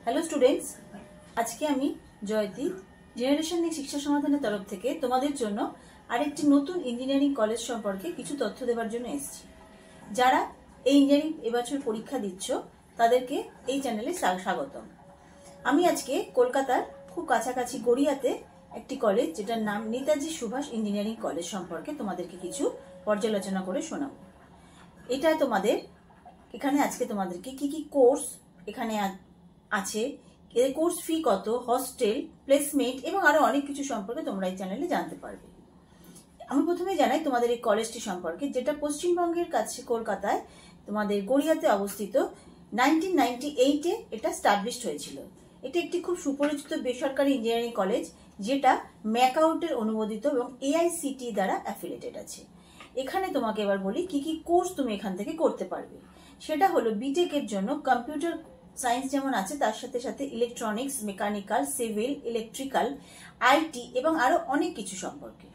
Hello students, आज के आमी जयती जेनारेशन निয়ে शिक्षा समाधाনের तरफ থেকে তোমাদের জন্য আরেকটি নতুন ইঞ্জিনিয়ারিং কলেজ সম্পর্কে কিছু তথ্য দেওয়ার জন্য এসেছি। যারা এই ইঞ্জিনিয়ারিং এবছর পরীক্ষা দিচ্ছ তাদেরকে এই চ্যানেলে স্বাগতম। আমি আজকে কলকাতার খুব কাছাকাছি গড়িয়াতে একটি কলেজ যেটার নাম নেতাজি সুভাষ ইঞ্জিনিয়ারিং কলেজ সম্পর্কে তোমাদেরকে কিছু পর্যালোচনা করে শোনাবো। এটা তোমাদের এখানে আজকে তোমাদেরকে কি কি কোর্স এখানে আছে, এর কোর্স ফি কত, হস্টেল, প্লেসমেন্ট এবং আরো অনেক কিছু সম্পর্কে তোমরা এই চ্যানেলে জানতে পারবে। আমি প্রথমে জানাই তোমাদের এই কলেজটি সম্পর্কে, যেটা পশ্চিমবঙ্গের কাছে কলকাতায় তোমাদের গড়িয়াতে অবস্থিত। 1998-এ এটা স্টাবলিশড হয়েছিল। এটা একটি খুব সুপরিচিত বেসরকারি ইঞ্জিনিয়ারিং কলেজ, যেটা ম্যাকআউটের অনুমোদিত এবং AICTE দ্বারা অ্যাফিলিয়েটেড আছে। এখানে তোমাকে এবার বলি কি কি কোর্স তুমি এখান থেকে করতে পারবে। সেটা হলো বিটেক এর জন্য কম্পিউটার সায়েন্স যেমন আছে, তার সাথে সাথে electronics, mechanical, civil, electrical, IT এবং আরো অনেক কিছু সম্পর্কে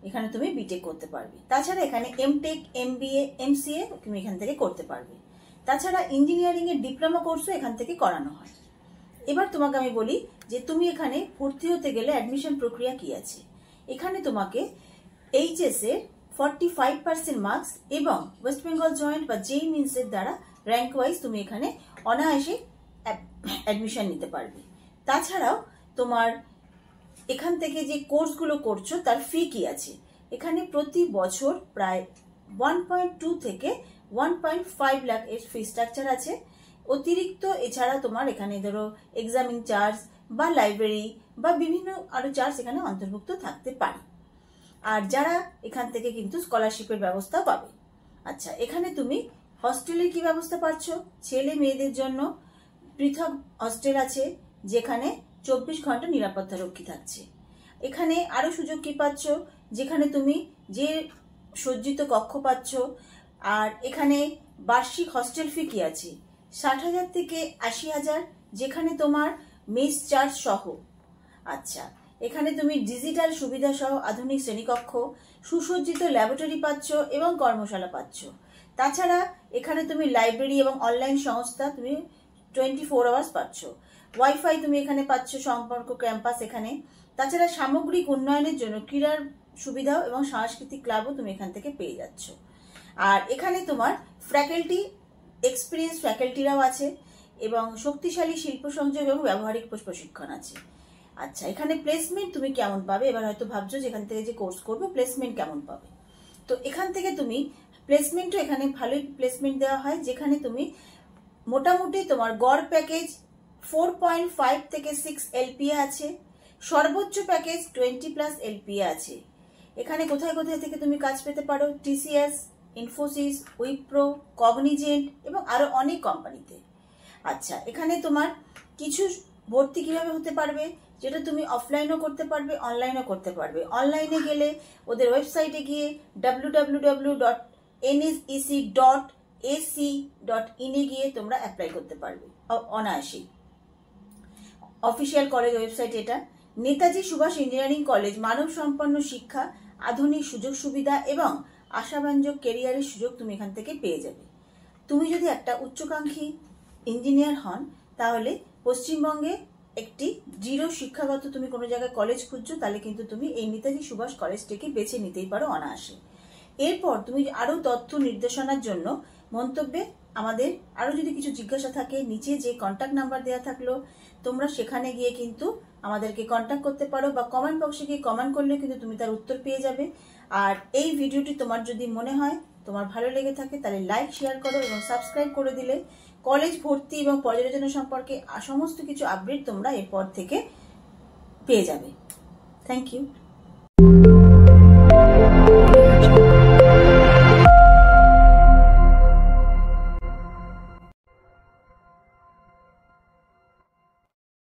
এখানে তুমি বিটেক করতে পারবে। তাছাড়া এখানে এমটেক, MBA, MCA তুমি এখান থেকে করতে পারবে। তাছাড়া ইঞ্জিনিয়ারিং এর ডিপ্লোমা কোর্সও এখান থেকে করানো হয়। এবার তোমাকে আমি বলি যে তুমি এখানে ভর্তি হতে গেলে অ্যাডমিশন প্রক্রিয়া কি আছে। এখানে তোমাকে HS এর 45% মার্কস এবং ওয়েস্ট বেঙ্গল জয়েন্ট বা JEE মেইনস এর দ্বারা র্যাঙ্ক ওয়াইজ তুমি এখানে অনায়াসে অ্যাডমিশন নিতে পারবে। তাছাড়াও তোমার এখান থেকে যে কোর্সগুলো করছো তার ফি কি আছে। এখানে প্রতি বছর প্রায় 1.2 থেকে 1.5 লাখ এর ফি স্ট্রাকচার আছে। অতিরিক্ত এছাড়া তোমার এখানে ধরো এক্সামিং চার্জ বা লাইব্রেরি বা বিভিন্ন আরো চার্জ এখানে অন্তর্ভুক্ত থাকতে পারে। আর যারা এখান থেকে কিন্তু স্কলারশিপের ব্যবস্থা পাবে। আচ্ছা, এখানে তুমি হস্টেলের কি ব্যবস্থা পাচ্ছ? ছেলে মেয়েদের জন্য পৃথক হস্টেল আছে, যেখানে 24 ঘন্টা নিরাপত্তা রক্ষী থাকছে। এখানে আরো সুযোগ কি পাচ্ছ, যেখানে তুমি যে সজ্জিত কক্ষ পাচ্ছ। আর এখানে বার্ষিক হস্টেল ফি কি আছে 60,000 থেকে 80,000, যেখানে তোমার মেস চার্জ সহ। আচ্ছা, এখানে তুমি ডিজিটাল সুবিধা সহ আধুনিক শ্রেণীকক্ষ, সুসজ্জিত ল্যাবরেটরি পাচ্ছ এবং কর্মশালা পাচ্ছ। তাছাড়া এখানে তুমি লাইব্রেরি এবং অনলাইন সংস্থা তুমি 24 আওয়ার্স পাচ্ছ। ওয়াইফাই তুমি এখানে পাচ্ছ, সম্পর্ক ক্যাম্পাস এখানে। তাছাড়া সামগ্রিক উন্নয়নের জন্য ক্রীড়ার সুবিধাও এবং সাংস্কৃতিক ক্লাবও তুমি এখান থেকে পেয়ে যাচ্ছ। আর এখানে তোমার ফ্যাকাল্টি এক্সপিরিয়েন্স ফ্যাকাল্টিরাও আছে এবং শক্তিশালী শিল্প সংযোগ এবং ব্যবহারিক প্রশিক্ষণ আছে। আচ্ছা, এখানে প্লেসমেন্ট তুমি কেমন পাবে? এবার হয়তো ভাবছো যে এখান থেকে যে কোর্স করবো প্লেসমেন্ট কেমন পাবে। তো এখান থেকে তুমি প্লেসমেন্টও এখানে ভালোই প্লেসমেন্ট দেওয়া হয়, যেখানে তুমি মোটামুটি তোমার গড় প্যাকেজ 4.5 থেকে 6 LPA আছে, সর্বোচ্চ প্যাকেজ 20+ LPA আছে। এখানে কোথায় কোথায় থেকে তুমি কাজ পেতে পারো? TCS, ইনফোসিস, উইপ্রো, কগনিজেন্ট এবং আরো অনেক কোম্পানিতে। আচ্ছা, এখানে তোমার কিছু ভর্তি কিভাবে হতে পারবে, যেটা তুমি অফলাইনও করতে পারবে, অনলাইনও করতে পারবে। অনলাইনে গেলে ওদের ওয়েবসাইটে গিয়ে www.nec.ac.in এ গিয়ে তোমরা অ্যাপ্লাই করতে পারবে অনায়াসে। অফিসিয়াল কলেজ ওয়েবসাইট এটা। নেতাজি সুভাষ ইঞ্জিনিয়ারিং কলেজ মানব সম্পন্ন শিক্ষা, আধুনিক সুযোগ সুবিধা এবং আশাব্যঞ্জক কেরিয়ারের সুযোগ তুমি এখান থেকে পেয়ে যাবে। তুমি যদি একটা উচ্চাকাঙ্ক্ষী ইঞ্জিনিয়ার হন, তাহলে পশ্চিমবঙ্গে একটি দৃঢ় শিক্ষাগত তুমি কোনো জায়গায় কলেজ খুঁজছো, তাহলে কিন্তু তুমি এই নেতাজি সুভাষ কলেজটিকে বেছে নিতেই পারো অনায়াসে। এরপর তুমি আরো তথ্য নির্দেশনার জন্য মন্তব্যে আমাদের আরো যদি কিছু জিজ্ঞাসা থাকে, নিচে যে কন্ট্যাক্ট নাম্বার দেওয়া থাকলো তোমরা সেখানে গিয়ে কিন্তু আমাদেরকে কন্ট্যাক্ট করতে পারো, বা কমেন্ট বক্সে গিয়ে কমেন্ট করলে কিন্তু তুমি তার উত্তর পেয়ে যাবে। আর এই ভিডিওটি তোমার যদি মনে হয় তোমার ভালো লেগে থাকে, তাহলে লাইক, শেয়ার করো এবং সাবস্ক্রাইব করে দিলে কলেজ ভর্তি এবং পর্যালোচনা সম্পর্কে সমস্ত কিছু আপডেট তোমরা এরপর থেকে পেয়ে যাবে। Thank you.